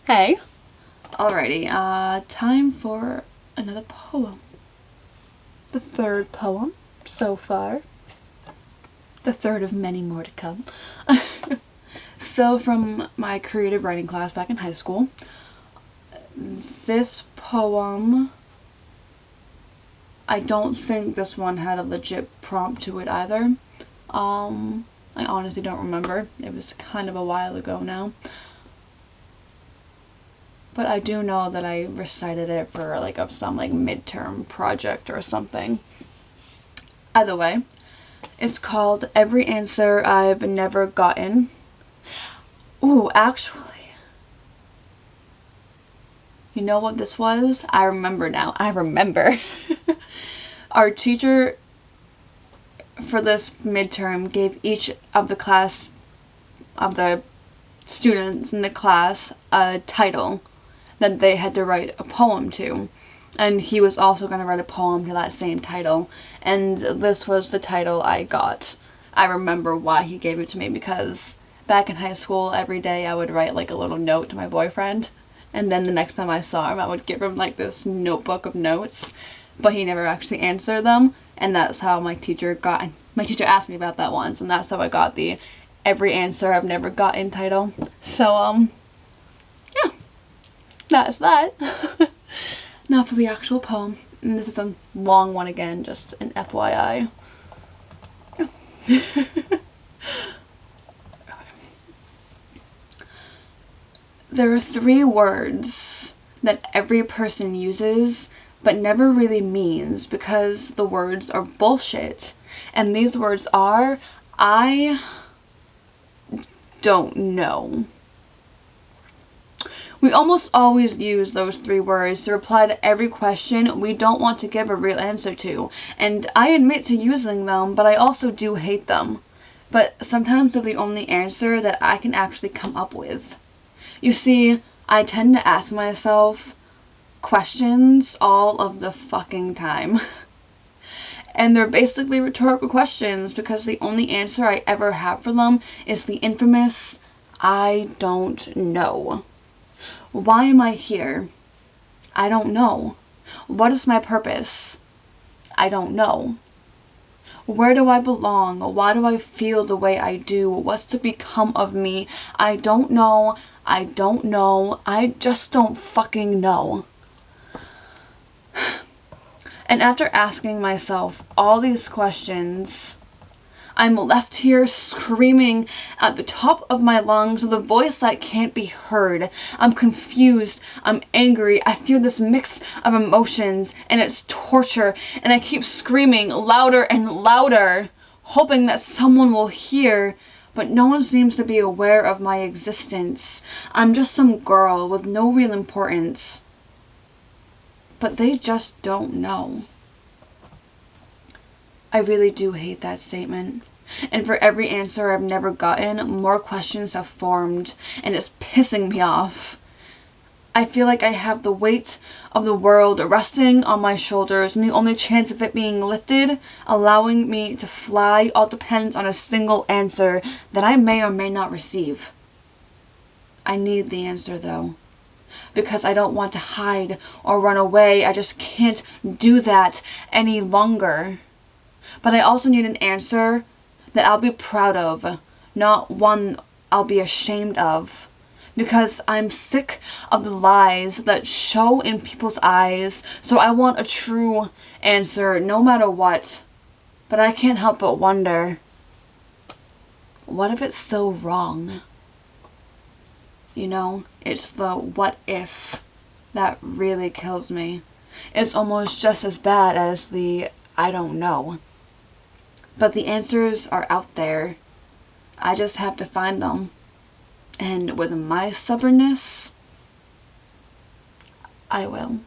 Hey. Alrighty, time for another poem. The third poem so far. The third of many more to come. So, from my creative writing class back in high school, this poem, I don't think this one had a legit prompt to it either. I honestly don't remember. It was kind of a while ago now. But I do know that I recited it for some midterm project or something. Either way, it's called Every Answer I've Never Gotten. Ooh, actually, you know what this was? I remember now. I remember. Our teacher for this midterm gave each of the students in the class a title that they had to write a poem to. And he was also going to write a poem to that same title. And this was the title I got. I remember why he gave it to me, because back in high school, every day I would write a little note to my boyfriend. And then the next time I saw him, I would give him this notebook of notes. But he never actually answered them. And that's how my teacher asked me about that once. And that's how I got the Every Answer I've Never Gotten title. So, yeah. That's that. Now for the actual poem. And this is a long one again, just an FYI. Yeah. There are 3 words that every person uses but never really means, because the words are bullshit. And these words are, I don't know. We almost always use those 3 words to reply to every question we don't want to give a real answer to. And I admit to using them, but I also do hate them. But sometimes they're the only answer that I can actually come up with. You see, I tend to ask myself questions all of the fucking time. And they're basically rhetorical questions, because the only answer I ever have for them is the infamous, I don't know. Why am I here? I don't know. What is my purpose? I don't know. Where do I belong? Why do I feel the way I do? What's to become of me? I don't know. I don't know. I just don't fucking know. And after asking myself all these questions, I'm left here screaming at the top of my lungs with a voice that can't be heard. I'm confused. I'm angry. I feel this mix of emotions, and it's torture. And I keep screaming louder and louder, hoping that someone will hear. But no one seems to be aware of my existence. I'm just some girl with no real importance. But they just don't know. I really do hate that statement. And for every answer I've never gotten, more questions have formed, and it's pissing me off. I feel like I have the weight of the world resting on my shoulders, and the only chance of it being lifted, allowing me to fly, all depends on a single answer that I may or may not receive. I need the answer, though, because I don't want to hide or run away. I just can't do that any longer. But I also need an answer that I'll be proud of, not one I'll be ashamed of. Because I'm sick of the lies that show in people's eyes, so I want a true answer no matter what. But I can't help but wonder, what if it's so wrong? You know, it's the what if that really kills me. It's almost just as bad as the I don't know. But the answers are out there. I just have to find them. And with my stubbornness, I will.